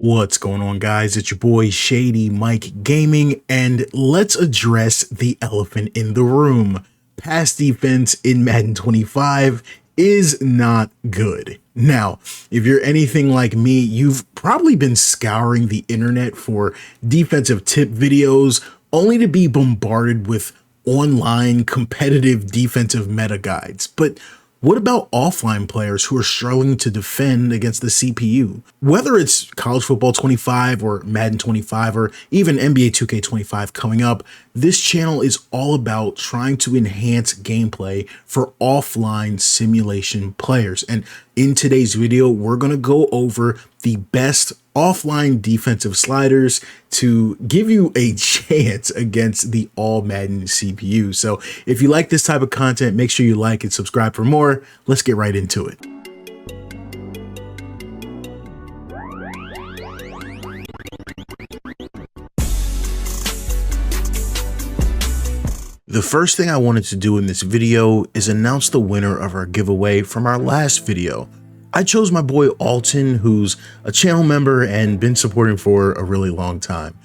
What's going on, guys? It's your boy Shady Mike Gaming, and let's address the elephant in the room. Pass defense in Madden 25 is not good. Now, if you're anything like me, you've probably been scouring the internet for defensive tip videos only to be bombarded with online competitive defensive meta guides. But what about offline players who are struggling to defend against the CPU? Whether it's College Football 25 or Madden 25 or even NBA 2K25 coming up, this channel is all about trying to enhance gameplay for offline simulation players. And in today's video, we're going to go over the best offline defensive sliders to give you a chance against the all Madden CPU. So if you like this type of content, make sure you like and subscribe for more. Let's get right into it. The first thing I wanted to do in this video is announce the winner of our giveaway from our last video. I chose my boy Alton, who's a channel member and been supporting for a really long time.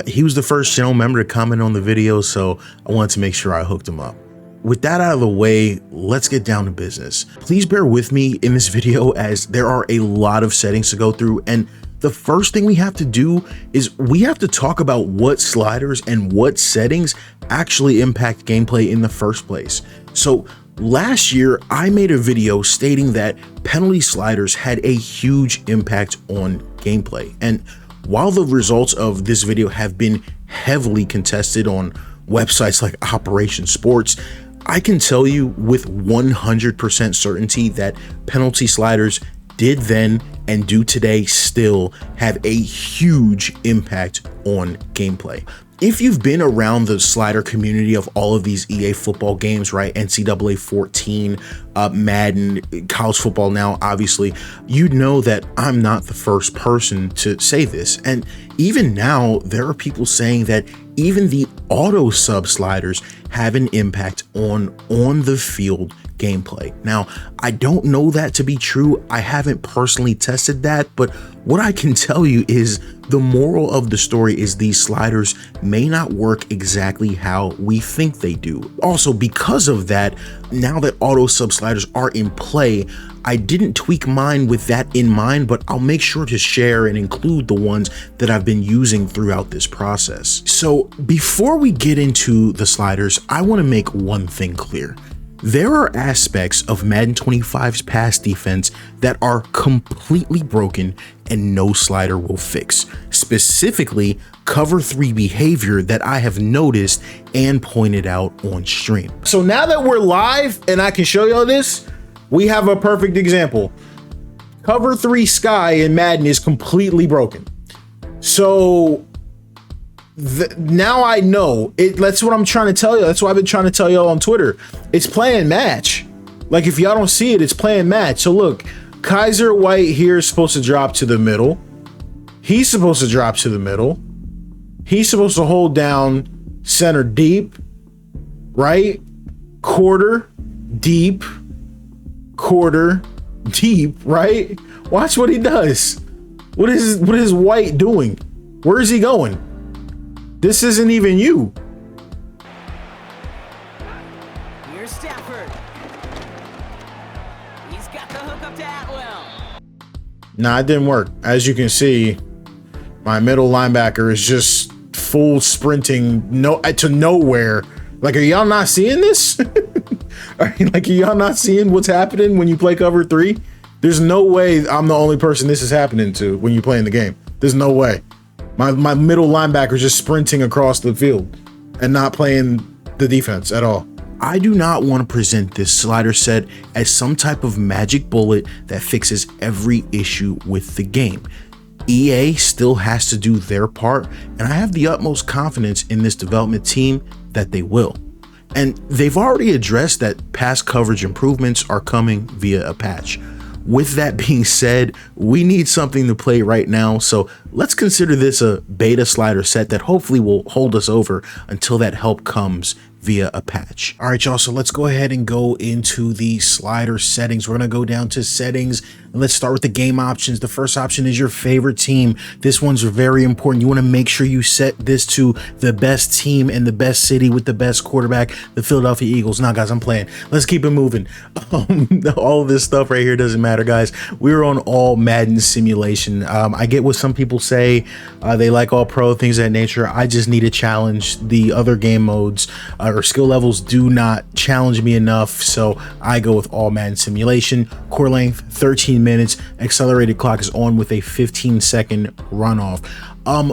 He was the first channel member to comment on the video, so I wanted to make sure I hooked him up. With that out of the way, let's get down to business. Please bear with me in this video as there are a lot of settings to go through, and the first thing we have to do is we have to talk about what sliders and what settings actually impact gameplay in the first place. So last year, I made a video stating that penalty sliders had a huge impact on gameplay. And while the results of this video have been heavily contested on websites like Operation Sports, I can tell you with 100% certainty that penalty sliders did then and do today still have a huge impact on gameplay. If you've been around the slider community of all of these EA football games, right? NCAA 14, Madden, college football now, obviously, you know that I'm not the first person to say this. And even now, there are people saying that even the auto sub sliders have an impact on the field gameplay. Now, I don't know that to be true. I haven't personally tested that, but what I can tell you is the moral of the story is these sliders may not work exactly how we think they do. Also, because of that, now that auto sub sliders are in play, I didn't tweak mine with that in mind, but I'll make sure to share and include the ones that I've been using throughout this process. So before we get into the sliders, I want to make one thing clear. There are aspects of Madden 25's pass defense that are completely broken and no slider will fix. Specifically, cover 3 behavior that I have noticed and pointed out on stream. So now that we're live and I can show y'all this, we have a perfect example. Cover 3 Sky in Madden is completely broken. So now I know it. That's what I'm trying to tell you. That's what I've been trying to tell y'all on Twitter. It's playing match. Like if y'all don't see it, it's playing match. So look, Kaiser White here is supposed to drop to the middle. He's supposed to drop to the middle. He's supposed to hold down center deep, right? Quarter deep, quarter deep, right? Watch what he does. What is White doing? Where is he going? This isn't even you. Here's Stafford. He's got the hook up to Atwell. Nah, it didn't work. As you can see, my middle linebacker is just full sprinting to nowhere. Like, are y'all not seeing this? Are y'all not seeing what's happening when you play cover 3? There's no way I'm the only person this is happening to when you're playing the game. There's no way. My middle linebacker is just sprinting across the field and not playing the defense at all. I do not want to present this slider set as some type of magic bullet that fixes every issue with the game. EA still has to do their part, and I have the utmost confidence in this development team that they will. And they've already addressed that pass coverage improvements are coming via a patch. With that being said, we need something to play right now, so let's consider this a beta slider set that hopefully will hold us over until that help comes via a patch. All right, y'all, so let's go ahead and go into the slider settings. We're gonna go down to settings, Let's start with the game options. The first option is your favorite team. This one's very important. You want to make sure you set this to the best team and the best city with the best quarterback, the Philadelphia Eagles. Nah, guys, I'm playing. Let's keep it moving. All of this stuff right here doesn't matter, guys. We're on all Madden simulation. I get what some people say. They like all pro, things of that nature. I just need a challenge. The other game modes or skill levels do not challenge me enough, so I go with all Madden simulation. Core length 13 minutes. Accelerated clock is on with a 15-second runoff.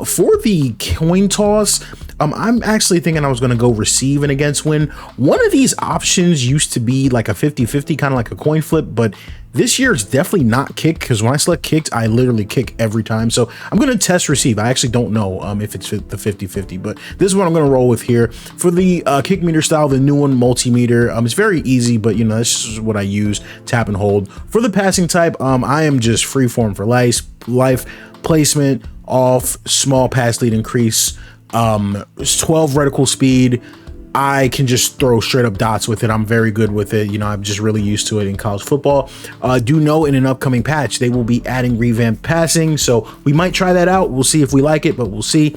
For the coin toss, I'm actually thinking I was going to go receive and against win. One of these options used to be like a 50-50, kind of like a coin flip, but this year it's definitely not kick, because when I select kicked, I literally kick every time. So I'm going to test receive. I actually don't know if it's the 50-50, but this is what I'm going to roll with here. For the kick meter style, the new one, multimeter, it's very easy, but you know, this is what I use, tap and hold. For the passing type, I am just freeform for life, placement, off, small pass lead increase, 12 reticle speed. I can just throw straight up dots with it. I'm very good with it. You know, I'm just really used to it in college football. Do know in an upcoming patch, they will be adding revamped passing. So we might try that out. We'll see if we like it, but we'll see.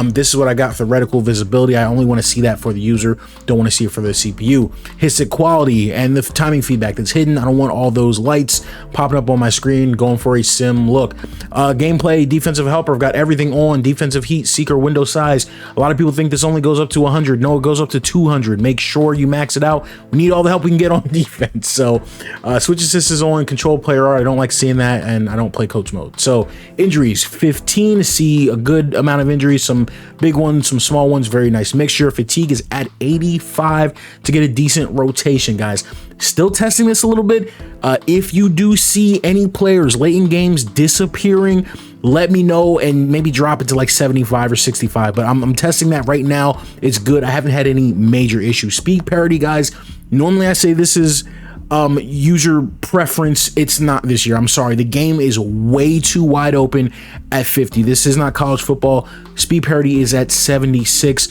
This is what I got for reticle visibility. I only want to see that for the user. Don't want to see it for the CPU. Hit quality and the timing feedback that's hidden. I don't want all those lights popping up on my screen, going for a sim look. Gameplay, defensive helper. I've got everything on. Defensive heat, seeker, window size. A lot of people think this only goes up to 100. No, it goes up to 200. Make sure you max it out. We need all the help we can get on defense. So switch assist is on, control player R. I don't like seeing that, and I don't play coach mode. So injuries 15. See a good amount of injuries, some big ones, some small ones. Very nice mixture. Fatigue is at 85 to get a decent rotation, guys. Still testing this a little bit. If you do see any players late in games disappearing, let me know and maybe drop it to like 75 or 65, but I'm testing that right now. It's good. I haven't had any major issues. Speed parity, guys. Normally I say this is user preference. It's not this year. I'm sorry. The game is way too wide open at 50. This is not college football. Speed parity is at 76.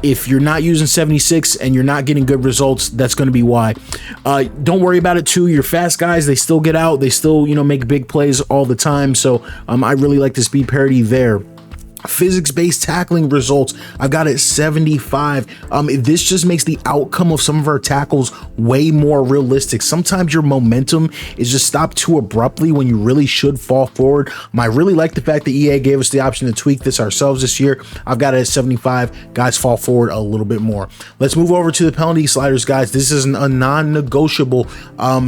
If you're not using 76 and you're not getting good results, that's going to be why. Don't worry about it too. Your fast guys, they still get out. They still, you know, make big plays all the time. So I really like the speed parity there. Physics-based tackling results, I've got it 75. This just makes the outcome of some of our tackles way more realistic. Sometimes your momentum is just stopped too abruptly when you really should fall forward. I really like the fact that EA gave us the option to tweak this ourselves this year. I've got it at 75. Guys fall forward a little bit more. Let's move over to the penalty sliders, guys. This is a non-negotiable.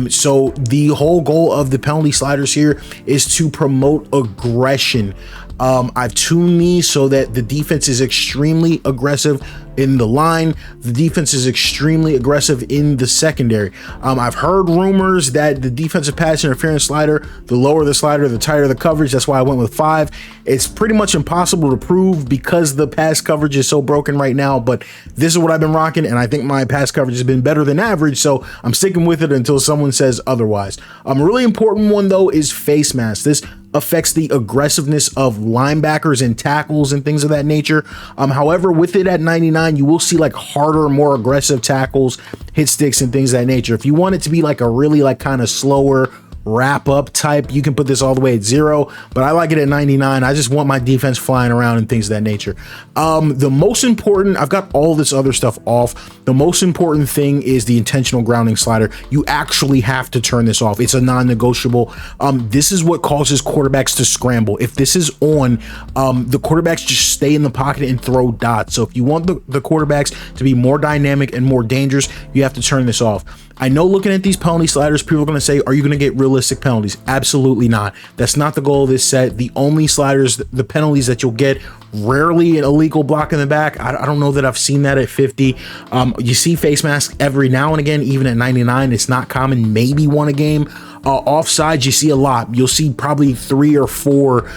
So the whole goal of the penalty sliders here is to promote aggression. I've tuned these so that the defense is extremely aggressive in the line. The defense is extremely aggressive in the secondary. I've heard rumors that the defensive pass interference slider, the lower the slider, the tighter the coverage. That's why I went with 5. It's pretty much impossible to prove because the pass coverage is so broken right now, but this is what I've been rocking, and I think my pass coverage has been better than average, so I'm sticking with it until someone says otherwise. A really important one, though, is face mask. This affects the aggressiveness of linebackers and tackles and things of that nature. However, with it at 99, you will see like harder, more aggressive tackles, hit sticks, and things of that nature. If you want it to be like a really like kind of slower wrap up type, you can put this all the way at 0, but I like it at 99. I just want my defense flying around and things of that nature. The most important, I've got all this other stuff off. The most important thing is the intentional grounding slider. You actually have to turn this off. It's a non-negotiable. This is what causes quarterbacks to scramble. If this is on, the quarterbacks just stay in the pocket and throw dots. So if you want the quarterbacks to be more dynamic and more dangerous, you have to turn this off. I know looking at these penalty sliders, people are going to say, are you going to get realistic penalties? Absolutely not. That's not the goal of this set. The only sliders, the penalties that you'll get, rarely an illegal block in the back. I don't know that I've seen that at 50. You see face mask every now and again, even at 99. It's not common, maybe one a game. Offsides, you see a lot. You'll see probably 3 or 4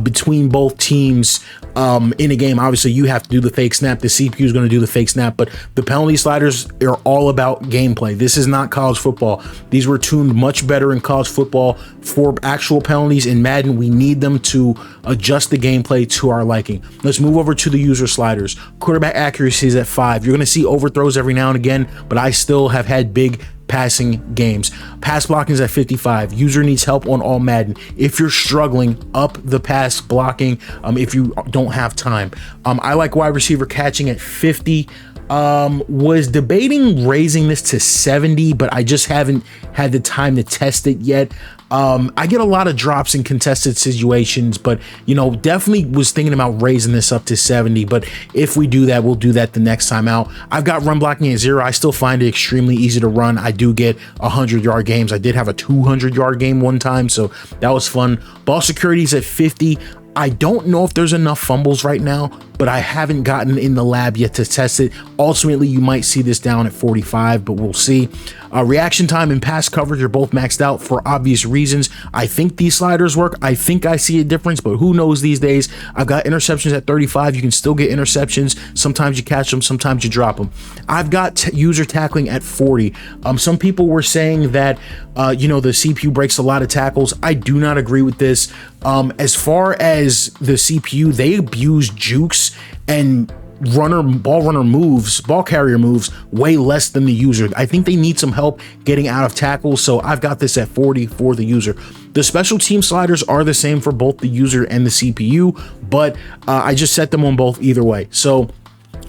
between both teams in a game. Obviously, you have to do the fake snap. The CPU is going to do the fake snap, but the penalty sliders are all about gameplay. This is not college football. These were tuned much better in college football for actual penalties. In Madden, we need them to adjust the gameplay to our liking. Let's move over to the user sliders. Quarterback accuracy is at 5. You're going to see overthrows every now and again, but I still have had big passing games. Pass blocking is at 55. User needs help on all Madden. If you're struggling, up the pass blocking if you don't have time. I like wide receiver catching at 50. Was debating raising this to 70, but I just haven't had the time to test it yet. I get a lot of drops in contested situations, but definitely was thinking about raising this up to 70. But if we do that, we'll do that the next time out. I've got run blocking at 0. I still find it extremely easy to run. I do get 100-yard games. I did have a 200-yard game one time, so that was fun. Ball security is at 50. I don't know if there's enough fumbles right now, but I haven't gotten in the lab yet to test it. Ultimately, you might see this down at 45, but we'll see. Reaction time and pass coverage are both maxed out for obvious reasons. I think these sliders work. I think I see a difference, but who knows these days. I've got interceptions at 35. You can still get interceptions. Sometimes you catch them, sometimes you drop them. I've got user tackling at 40. Some people were saying that, the CPU breaks a lot of tackles. I do not agree with this. As far as the CPU, they abuse jukes and ball carrier moves way less than the user. I think they need some help getting out of tackles, so I've got this at 40 for the user. The special team sliders are the same for both the user and the CPU, but I just set them on both either way. So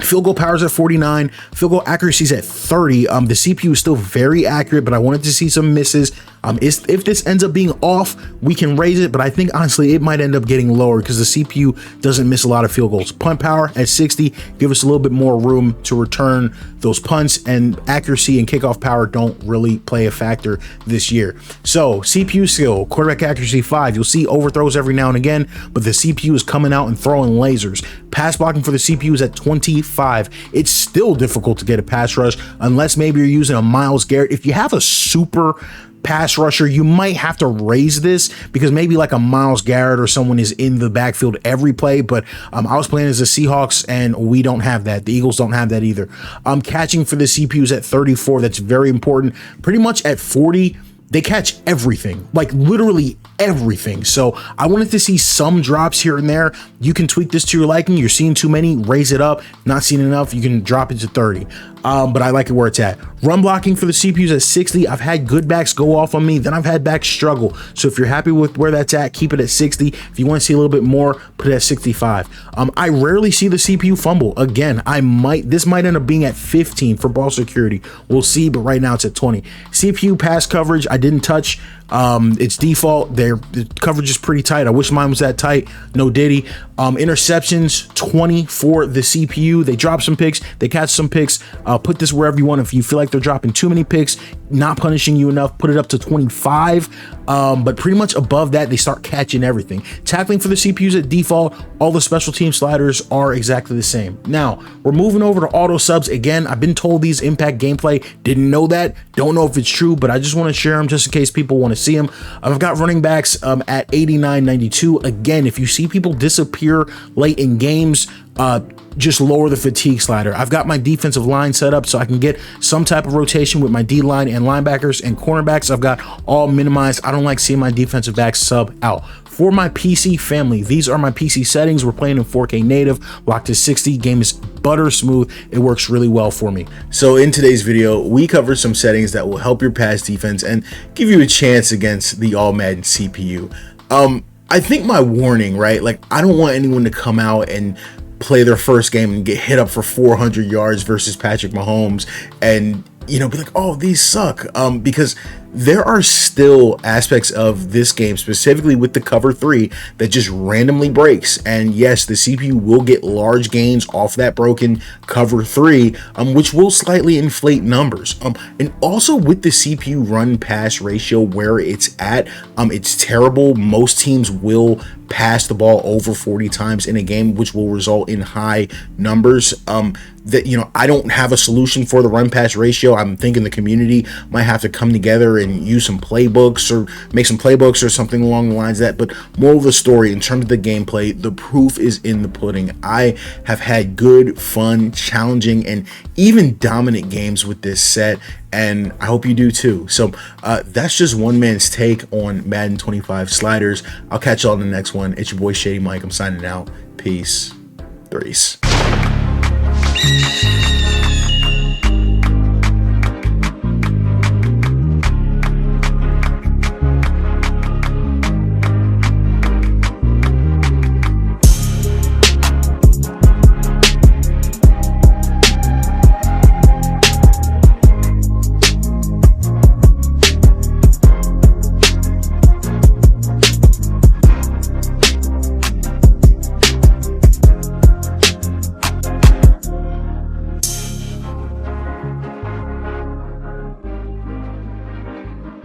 field goal power is at 49, field goal accuracy is at 30. The CPU is still very accurate, but I wanted to see some misses. If this ends up being off, we can raise it, but I think honestly it might end up getting lower because the CPU doesn't miss a lot of field goals. Punt power at 60, give us a little bit more room to return those punts, and accuracy and kickoff power don't really play a factor this year. So CPU skill, quarterback accuracy 5. You'll see overthrows every now and again, but the CPU is coming out and throwing lasers. Pass blocking for the CPU is at 25. It's still difficult to get a pass rush unless maybe you're using a Myles Garrett. If you have a super pass rusher, you might have to raise this because maybe like a Myles Garrett or someone is in the backfield every play, but I was playing as the Seahawks and we don't have that. The Eagles don't have that either. Catching for the CPUs at 34. That's very important. Pretty much at 40, they catch everything, like literally everything. So I wanted to see some drops here and there. You can tweak this to your liking. You're seeing too many, raise it up. Not seeing enough, you can drop it to 30. But I like it where it's at. Run blocking for the CPUs at 60. I've had good backs go off on me, then I've had backs struggle. So if you're happy with where that's at, keep it at 60. If you want to see a little bit more, put it at 65. I rarely see the CPU fumble. Again, this might end up being at 15 for ball security. We'll see, but right now it's at 20. CPU pass coverage, I didn't touch. It's default. The coverage is pretty tight. I wish mine was that tight. No diddy. Interceptions 20 for the CPU. They drop some picks, they catch some picks. Put this wherever you want. If you feel like they're dropping too many picks, not punishing you enough, put it up to 25. But pretty much above that, they start catching everything. Tackling for the CPUs at default. All the special team sliders are exactly the same. Now we're moving over to auto subs. Again, I've been told these impact gameplay. Didn't know that. Don't know if it's true, but I just want to share them just in case people want to see them. I've got running backs at 89.92. Again, if you see people disappear late in games, just lower the fatigue slider. I've got my defensive line set up so I can get some type of rotation with my D line and linebackers and cornerbacks. I've got all minimized. I don't like seeing my defensive backs sub out. For my PC family, these are my PC settings. We're playing in 4K native, locked to 60. Game is butter smooth. It works really well for me. So in today's video, we cover some settings that will help your pass defense and give you a chance against the All Madden CPU. I think my warning, right? Like, I don't want anyone to come out and play their first game and get hit up for 400 yards versus Patrick Mahomes and, be like, oh, these suck. Because there are still aspects of this game, specifically with the cover 3, that just randomly breaks. And yes, the CPU will get large gains off that broken cover 3, which will slightly inflate numbers. And also with the CPU run pass ratio where it's at, it's terrible. Most teams will pass the ball over 40 times in a game, which will result in high numbers. I don't have a solution for the run pass ratio. I'm thinking the community might have to come together and use some playbooks or make some playbooks or something along the lines of that. But moral of the story, in terms of the gameplay, the proof is in the pudding. I have had good, fun, challenging, and even dominant games with this set, and I hope you do too. So that's just one man's take on Madden 25 sliders. I'll catch y'all in the next one. It's your boy Shady Mike. I'm signing out. Peace. Threes.